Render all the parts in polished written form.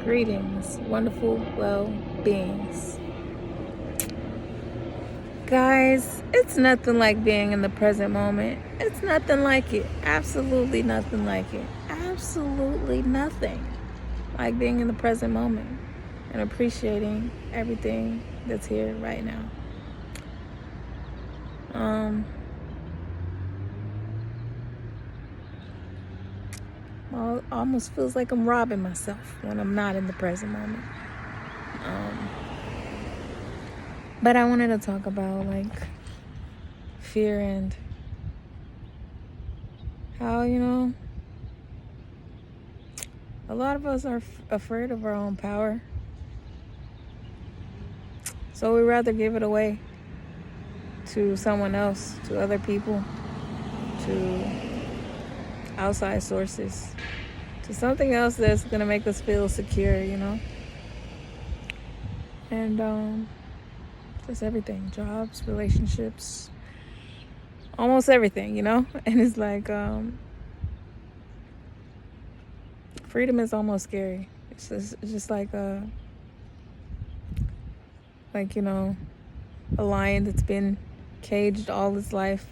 Greetings, wonderful well-beings. Guys, it's nothing like being in the present moment. It's nothing like it. Absolutely nothing like it. Absolutely nothing like being in the present moment and appreciating everything that's here right now. Almost feels like I'm robbing myself when I'm not in the present moment. But I wanted to talk about fear and how, a lot of us are afraid of our own power. So we rather give it away to someone else, to other people, to outside sources, to something else that's going to make us feel secure, And just everything, jobs, relationships, almost everything, And it's like freedom is almost scary. It's just like a lion that's been caged all his life,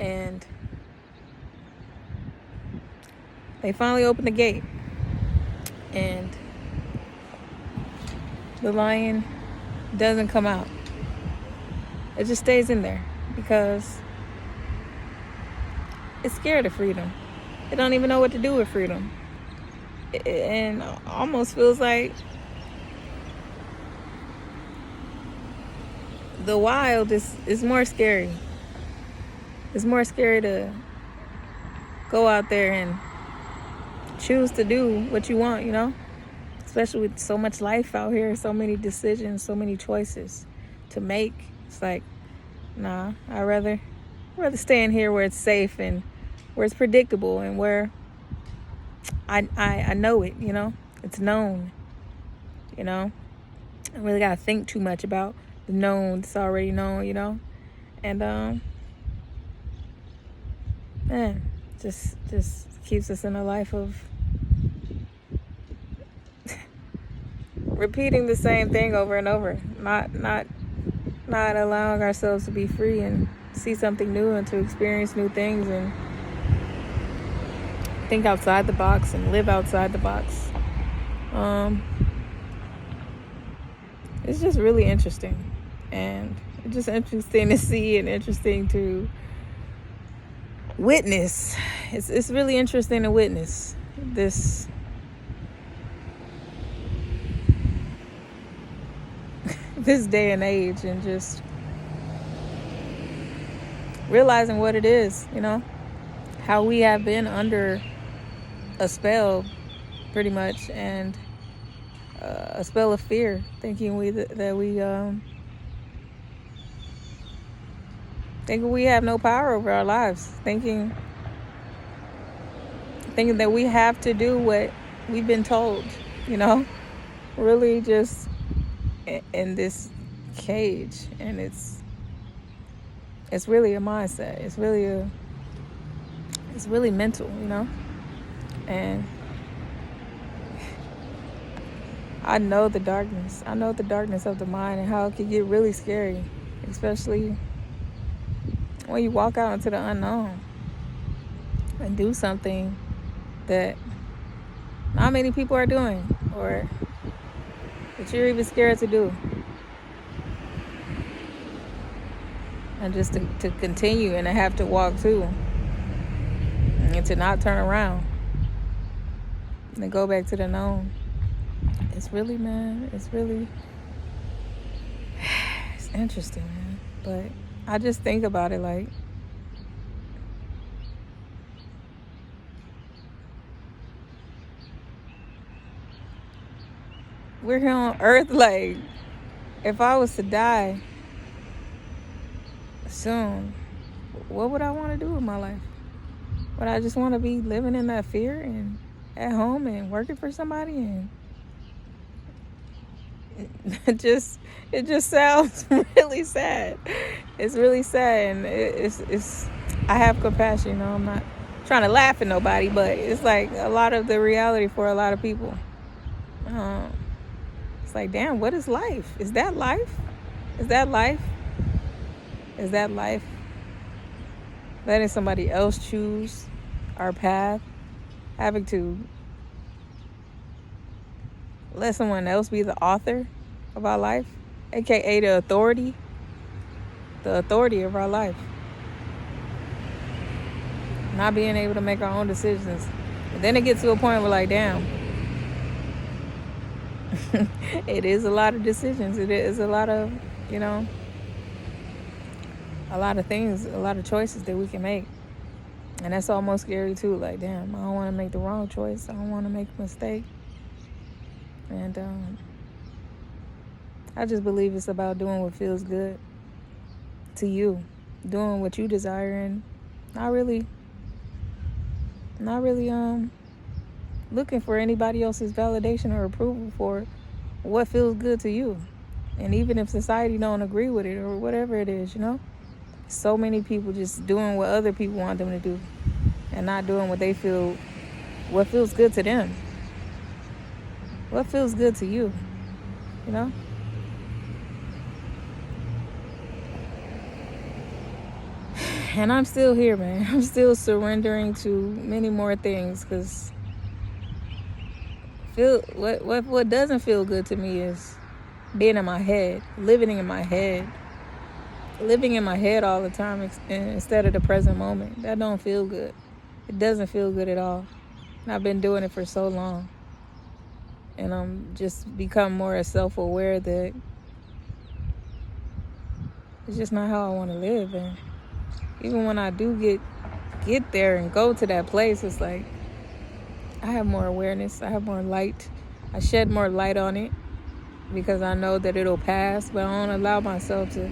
and they finally open the gate, and the lion doesn't come out. It just stays in there because it's scared of freedom. It don't even know what to do with freedom. And almost feels like the wild is more scary. It's more scary to go out there and choose to do what you want, Especially with so much life out here, so many decisions, so many choices to make. It's like, nah, I'd rather stay in here where it's safe and where it's predictable and where I know it, It's known, I don't really gotta think too much about the known. It's already known, And man, just keeps us in a life of repeating the same thing over and over, not allowing ourselves to be free and see something new and to experience new things and think outside the box and live outside the box. It's just really interesting, and it's just interesting to see and interesting to witness. It's really interesting to witness this day and age, and just realizing what it is, how we have been under a spell pretty much, and a spell of fear, thinking we have no power over our lives, thinking that we have to do what we've been told, really just in this cage. And it's really a mindset. It's really mental, and I know the darkness of the mind and how it can get really scary, especially when you walk out into the unknown and do something that not many people are doing, or that you're even scared to do. And just to continue and to have to walk too, and to not turn around and to go back to the known. It's interesting, man. But I just think about it like, we're here on earth. Like, if I was to die soon, what would I want to do with my life? Would I just want to be living in that fear and at home and working for somebody? And it just sounds really sad. It's really sad, and it's I have compassion. I'm not trying to laugh at nobody, but it's like a lot of the reality for a lot of people. It's like, damn, what is life? Is that life? Is that life? Is that life? Letting somebody else choose our path, having to let someone else be the author of our life, aka the authority of our life. Not being able to make our own decisions. And then it gets to a point where, like, damn, it is a lot of decisions. It is a lot of, a lot of things, a lot of choices that we can make. And that's almost scary too. Like, damn, I don't want to make the wrong choice. I don't want to make a mistake. And I just believe it's about doing what feels good to you, doing what you desire, and not really looking for anybody else's validation or approval for what feels good to you. And even if society don't agree with it or whatever it is, so many people just doing what other people want them to do and not doing what feels good to them. What feels good to you, And I'm still here, man. I'm still surrendering to many more things, because what doesn't feel good to me is being in my head, living in my head all the time instead of the present moment. That don't feel good. It doesn't feel good at all. And I've been doing it for so long. And I'm just become more self-aware that it's just not how I want to live. And even when I do get there and go to that place, it's like I have more awareness. I have more light. I shed more light on it because I know that it'll pass, but I don't allow myself to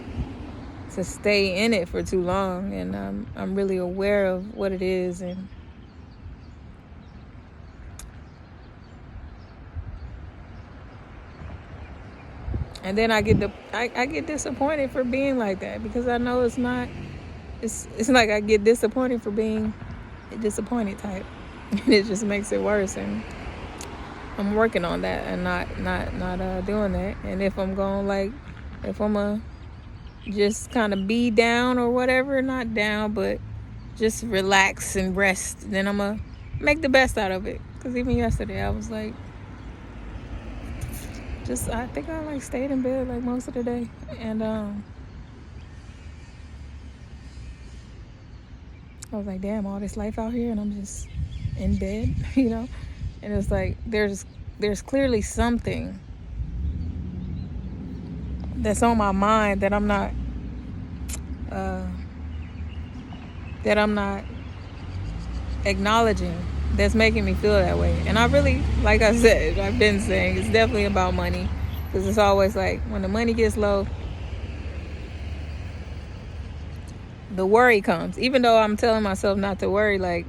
stay in it for too long. And I'm really aware of what it is. And then I get disappointed for being like that, because I know it's not. It's like I get disappointed for being a disappointed type, and it just makes it worse. And I'm working on that and not doing that. And if I'm just kind of be down or whatever, not down, but just relax and rest, then I'm gonna make the best out of it. Because even yesterday I was like, I think I stayed in bed like most of the day, and I was like, damn, all this life out here and I'm just in bed, and it's like there's clearly something that's on my mind that I'm not acknowledging, that's making me feel that way. And I really, like I said, I've been saying, it's definitely about money, because it's always like when the money gets low, the worry comes. Even though I'm telling myself not to worry, like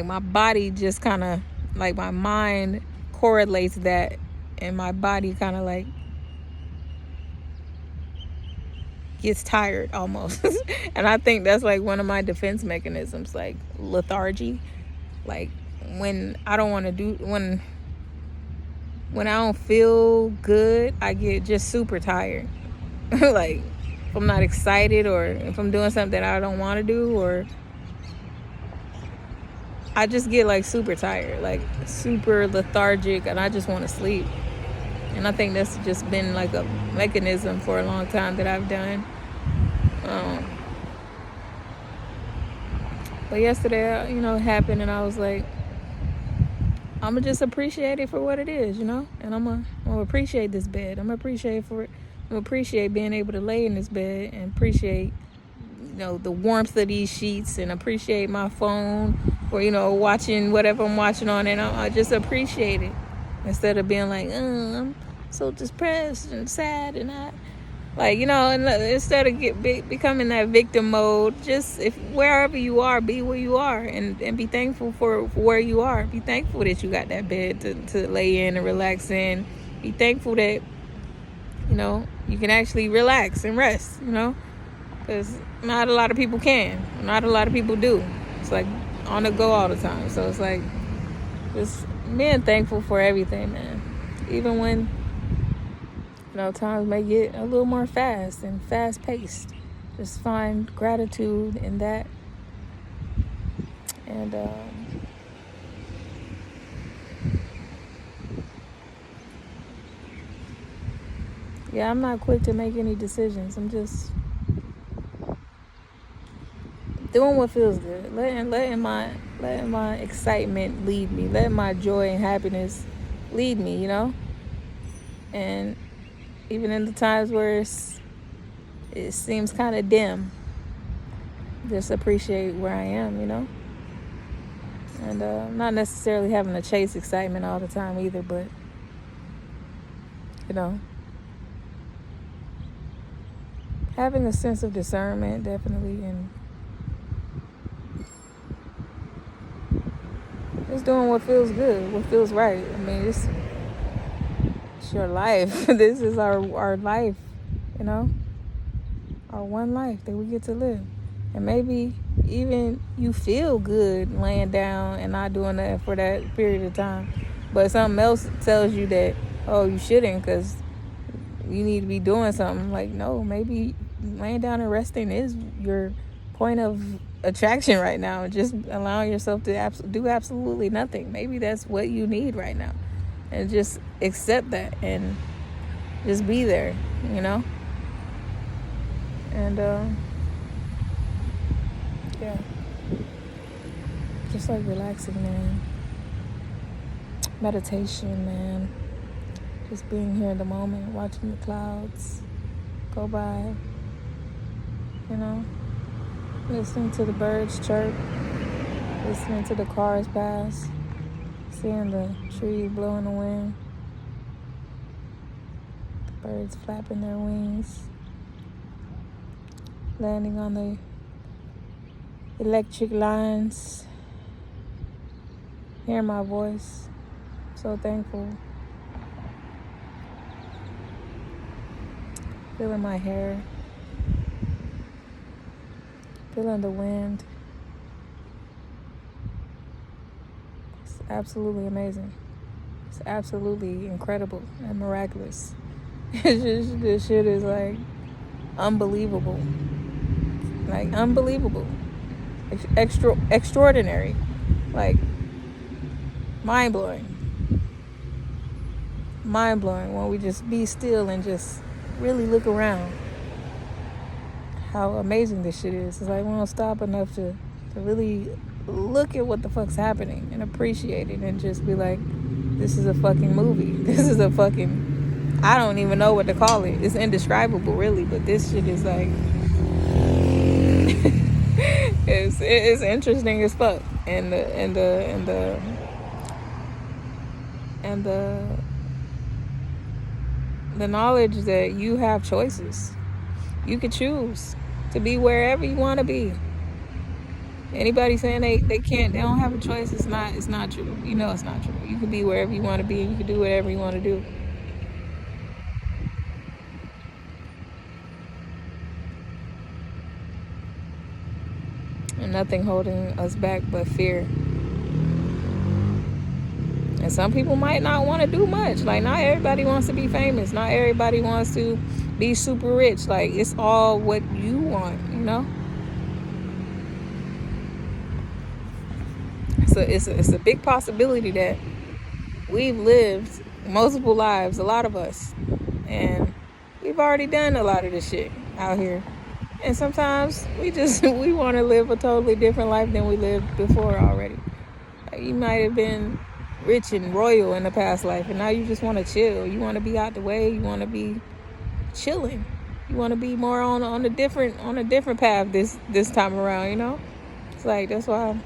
my body just kind of, like my mind correlates that, and my body kind of like gets tired almost. And I think that's like one of my defense mechanisms, like lethargy. Like when I don't want to do, when I don't feel good, I get just super tired. Like if I'm not excited, or if I'm doing something that I don't want to do, or I just get like super tired, like super lethargic, and I just want to sleep. And I think that's just been like a mechanism for a long time that I've done. But yesterday, it happened, and I was like, I'm going to just appreciate it for what it is, and I'm going to appreciate this bed. I'm going to appreciate being able to lay in this bed, and appreciate, the warmth of these sheets, and appreciate my phone, or, watching whatever I'm watching on it. I just appreciate it, instead of being like, I'm so depressed and sad, and and instead of becoming that victim mode, just wherever you are, be where you are, and be thankful for where you are. Be thankful that you got that bed to lay in and relax in. Be thankful that, you can actually relax and rest, because not a lot of people can. Not a lot of people do. It's like on the go all the time. So it's like just being thankful for everything, man. even when, times may get a little more fast and fast-paced. Just find gratitude in that. And yeah, I'm not quick to make any decisions. I'm just doing what feels good. Letting my excitement lead me. Letting my joy and happiness lead me, And even in the times where it seems kind of dim, just appreciate where I am, And not necessarily having to chase excitement all the time either, but, having a sense of discernment, definitely, and just doing what feels good, what feels right. I mean, it's your life. This is our life, our one life that we get to live. And maybe even you feel good laying down and not doing that for that period of time, but something else tells you that, oh, you shouldn't, because you need to be doing something. Like, no, maybe laying down and resting is your point of attraction right now. Just allowing yourself to do absolutely nothing. Maybe that's what you need right now, and just accept that and just be there, And yeah, just like relaxing, man. Meditation, man. Just being here in the moment, watching the clouds go by, listening to the birds chirp, listening to the cars pass, seeing the tree blow in the wind, the birds flapping their wings, landing on the electric lines, hearing my voice. So thankful. Feeling my hair, feeling the wind. It's absolutely amazing. It's absolutely incredible and miraculous. This shit is like unbelievable. Like unbelievable. Extraordinary. Like mind-blowing. Mind-blowing when we just be still and just really look around. How amazing this shit is. It's like we don't stop enough to really look at what the fuck's happening and appreciate it and just be like, this is a fucking movie. This is a fucking, I don't even know what to call it. It's indescribable, really, but this shit is like, it's interesting as fuck. And the knowledge that you have choices. You could choose to be wherever you want to be. Anybody saying they don't have a choice, it's not true. It's not true. You can be wherever you want to be, and you can do whatever you want to do. And nothing holding us back but fear. And some people might not want to do much. Like, not everybody wants to be famous. Not everybody wants to be super rich. Like, it's all what you want, So it's a big possibility that we've lived multiple lives, a lot of us. And we've already done a lot of this shit out here. And sometimes we want to live a totally different life than we lived before already. Like, you might have been rich and royal in the past life, and now you just want to chill. You want to be out the way. You want to be chilling. You want to be more on a different path this time around. It's like, that's why I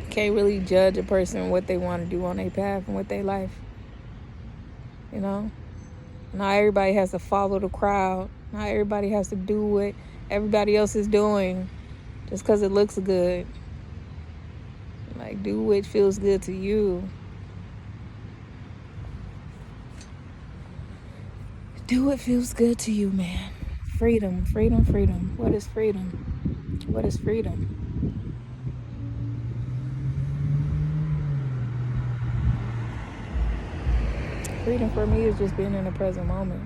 can't really judge a person what they want to do on their path and with their life. Not everybody has to follow the crowd. Not everybody has to do what everybody else is doing just because it looks good. Like, do what feels good to you. Do what feels good to you, man. Freedom, freedom, freedom. What is freedom? What is freedom? Freedom for me is just being in the present moment,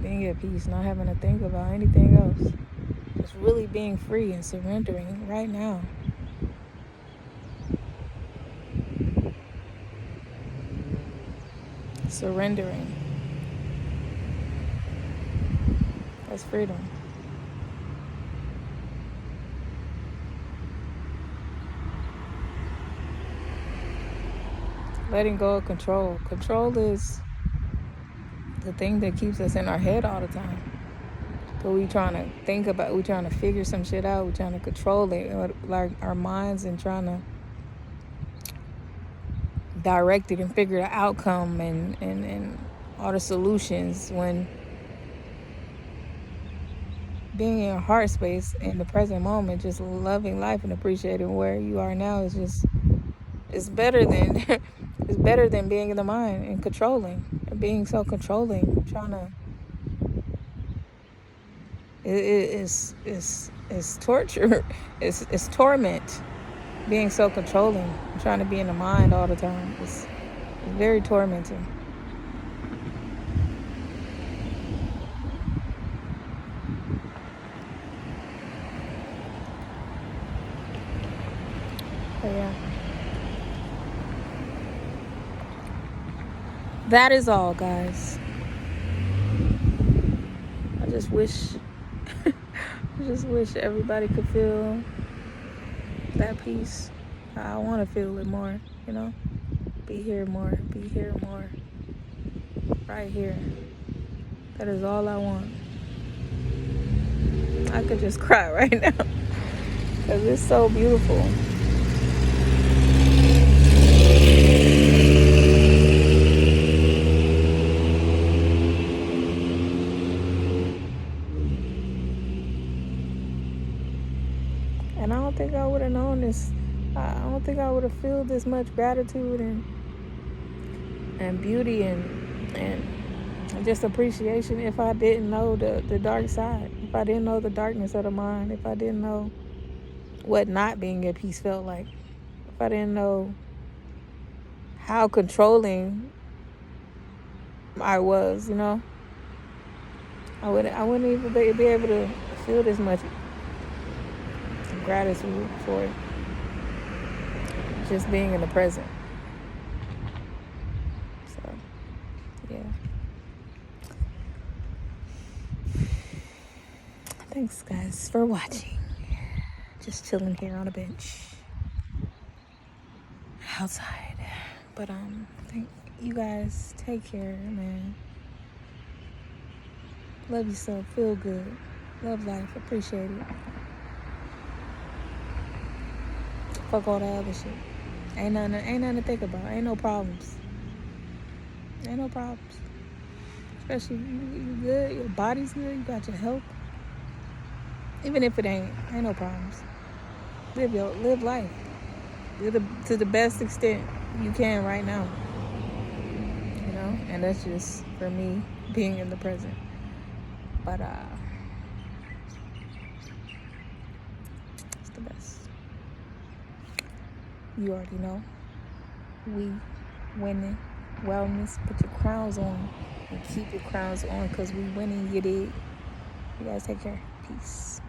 being at peace, not having to think about anything else. Just really being free and surrendering right now. Surrendering. That's freedom. Letting go of control. Control is the thing that keeps us in our head all the time. So we trying to think about, we trying to figure some shit out, we trying to control it, like our minds, and trying to direct it and figure the outcome and all the solutions, when being in your heart space in the present moment, just loving life and appreciating where you are now, is just, it's better than it's better than being in the mind and controlling and being so controlling, trying to it's torture. It's torment, being so controlling, trying to be in the mind all the time. It's very tormenting. But yeah, that is all, guys. I just wish everybody could feel that peace. I want to feel it more, be here more, right here. That is all I want. I could just cry right now because it's so beautiful. And I don't think I would have known this. I don't think I would have felt this much gratitude and beauty and just appreciation if I didn't know the dark side. If I didn't know the darkness of the mind. If I didn't know what not being at peace felt like. If I didn't know how controlling I was, I wouldn't even be able to feel this much gratitude for just being in the present. So, yeah. Thanks, guys, for watching. Just chilling here on a bench outside. But thank you guys. Take care, man. Love yourself. Feel good. Love life. Appreciate it. Fuck all that other shit. Ain't nothing to think about. Ain't no problems. Especially you good, your body's good, you got your health. Even if it ain't no problems. Live life. To the best extent you can right now. And that's just for me being in the present. But it's the best. You already know. We winning. Wellness. Put your crowns on and keep your crowns on, because we winning. You dig? You guys take care. Peace.